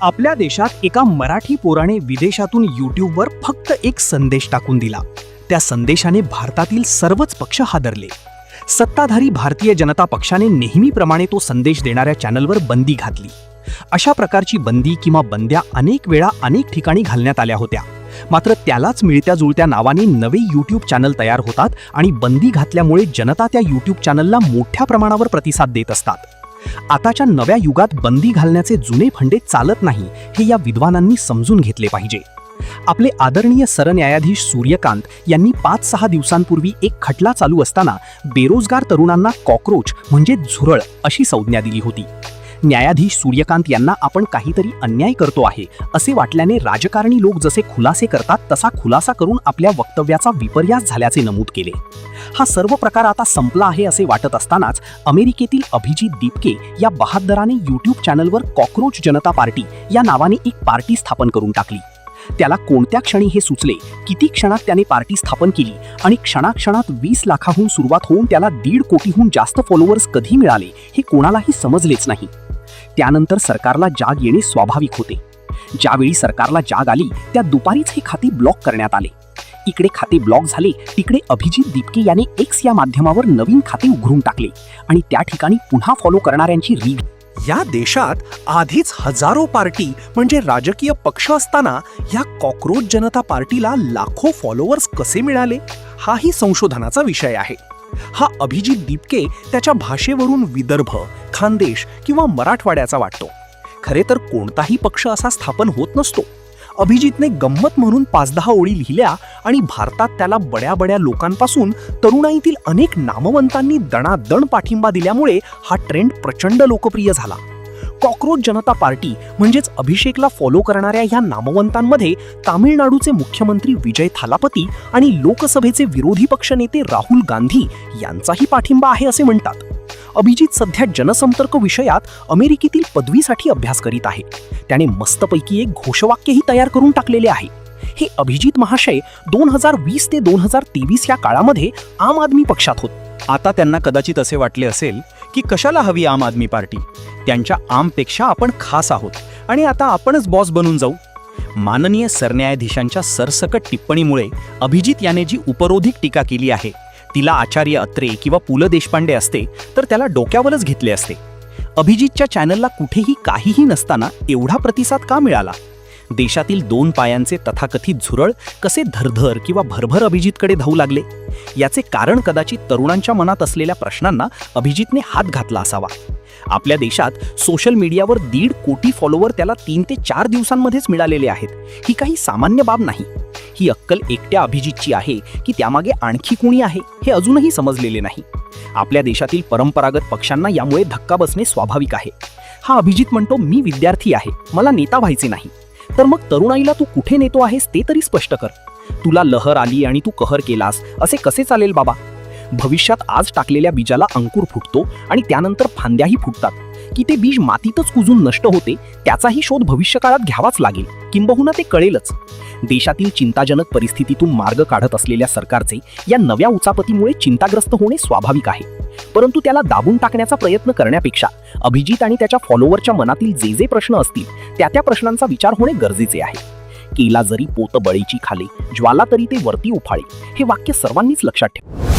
आपल्या देशात एका मराठी पोराने विदेशातून यूट्यूबवर फक्त एक संदेश टाकून दिला. त्या संदेशाने भारतातील सर्वच पक्ष हादरले. सत्ताधारी भारतीय जनता पक्षाने नेहमीप्रमाणे तो संदेश देणाऱ्या चॅनलवर बंदी घातली. अशा प्रकारची बंदी किंवा बंद्या अनेक वेळा अनेक ठिकाणी घालण्यात आल्या होत्या. मात्र त्यालाच मिळत्या जुळत्या नावाने नवे यूट्यूब चॅनल तयार होतात आणि बंदी घातल्यामुळे जनता त्या यूट्यूब चॅनलला मोठ्या प्रमाणावर प्रतिसाद देत असतात. आताच्या नव्या युगात बंदी घालण्याचे जुने फंडे चालत नाही हे या विद्वानांनी समजून घेतले पाहिजे. आपले आदरणीय सरन्यायाधीश सूर्यकांत यांनी 5-6 दिवसांपूर्वी एक खटला चालू असताना बेरोजगार तरुणांना कॉकरोच म्हणजे झुरळ अशी संज्ञा दिली होती. न्यायाधीश सूर्यकांत यांना आपण काहीतरी अन्याय करतो आहे असे वाटल्याने राजकारणी लोक जसे खुलासे करतात तसा खुलासा करून आपल्या वक्तव्याचा विपर्यास झाल्याचे नमूद केले. हा सर्व प्रकार आता संपला आहे असे वाटत असतानाच अमेरिकेतील अभिजित दीपके या बहादराने यूट्यूब चॅनलवर कॉकरोच जनता पार्टी या नावाने एक पार्टी स्थापन करून टाकली. त्याला कोणत्या क्षणी हे सुचले, किती क्षणात त्याने पार्टी स्थापन केली आणि क्षणाक्षणात 20 लाखाहून सुरुवात होऊन त्याला 1.5 कोटीहून जास्त फॉलोअर्स कधी मिळाले हे कोणालाही समजलेच नाही. त्यानंतर सरकारला जाग येणे स्वाभाविक होते. ज्यावेळी सरकारला जाग आली त्या दुपारीच हे खाते ब्लॉक करण्यात आले. इकडे खाते ब्लॉक झाले, तिकडे अभिजित दीपके याने एक्स या माध्यमावर नवीन खाते उघडून टाकले आणि त्या ठिकाणी पुन्हा फॉलो करणाऱ्यांची रीग. या देशात आधीच हजारो पार्टी म्हणजे राजकीय पक्ष असताना या कॉकरोच जनता पार्टीला लाखो फॉलोअर्स कसे मिळाले हाही संशोधनाचा विषय आहे. हा अभिजित दीपके त्याच्या भाषेवरून विदर्भ, खानदेश किंवा मराठवाड्याचा वाटतो. खरे तर कोणताही पक्ष असा स्थापन होत नसतो. अभिजितने गंमत म्हणून 5-10 ओळी लिहिल्या आणि भारतात त्याला बड्या लोकांपासून तरुणाईतील अनेक नामवंतांनी दणादण पाठिंबा दिल्यामुळे हा ट्रेंड प्रचंड लोकप्रिय झाला. कॉकरोच जनता पार्टी म्हणजेच अभिषेकला फॉलो करणाऱ्या ह्या नामवंतांमध्ये तामिळनाडूचे मुख्यमंत्री विजय थालापती आणि लोकसभेचे विरोधी पक्षनेते राहुल गांधी यांचाही पाठिंबा आहे असे म्हणतात. अभिजित सध्या जनसंपर्क विषयात अमेरिकेतील पदवीसाठी अभ्यास करीत आहे. त्याने मस्तपैकी एक घोषवाक्यही तयार करून टाकलेले आहे. हे अभिजित महाशय 2020 ते 2023 या काळामध्ये आम आदमी पक्षात होते. आता त्यांना कदाचित असे वाटले असेल की कशाला हवी आम आदमी पार्टी, त्यांच्या आमपेक्षा आपण खास आहोत आणि आता आपणच बॉस बनून जाऊ. माननीय सरन्यायाधीशांच्या सरसकट टिप्पणीमुळे अभिजित याने जी उपरोधिक टीका केली आहे तिला आचार्य अत्रे किंवा पु ल देशपांडे असते तर त्याला डोक्यावरच घेतले असते. अभिजितच्या चॅनलला कुठेही काहीही नसताना एवढा प्रतिसाद का मिळाला? देशातील 2 पायांचे तथाकथित झुरळ कसे धरधर किंवा भरभर अभिजितकडे धावू लागले? याचे कारण कदाचित तरुणांच्या मनात असलेल्या प्रश्नांना अभिजितने हात घातला असावा. आपल्या देशात सोशल मीडियावर 1.5 कोटी फॉलोवर त्याला 3 ते 4 दिवसांमध्येच मिळालेले आहेत. ही काही सामान्य बाब नाही. ही अक्कल एकट्या अभिजितची आहे की त्यामागे आणखी कोणी आहे हे अजूनही समजलेले नाही. आपल्या देशातील परंपरागत पक्षांना यामुळे धक्का बसणे स्वाभाविक आहे. हा अभिजित म्हणतो, मी विद्यार्थी आहे, मला नेता व्हायचे नाही. तर मग तरुणाईला तू कुठे नेतो आहेस ते तरी स्पष्ट कर. तुला लहर आली आणि तू कहर केलास असे कसे चालेल बाबा? भविष्यात आज टाकलेल्या बीजाला अंकुर फुटतो आणि त्यानंतर फांद्याही फुटतात की ते बीज मातीतच कुजून नष्ट होते त्याचाही शोध भविष्यकाळात घ्यावाच लागेल, किंबहुना ते कळेलच. देशातील चिंताजनक परिस्थितीतून मार्ग काढत असलेल्या सरकारचे या नव्या उचापतीमुळे चिंताग्रस्त होणे स्वाभाविक आहे. परंतु त्याला दाबून टाकण्याचा प्रयत्न करण्यापेक्षा अभिजित आणि त्याच्या फॉलोअरच्या मनातील जे प्रश्न असतील त्या प्रश्नांचा विचार होणे गरजेचे आहे. केला जरी पोत बळीची खाले, ज्वाला तरी ते वरती उफाळे हे वाक्य सर्वांनीच लक्षात ठेवा.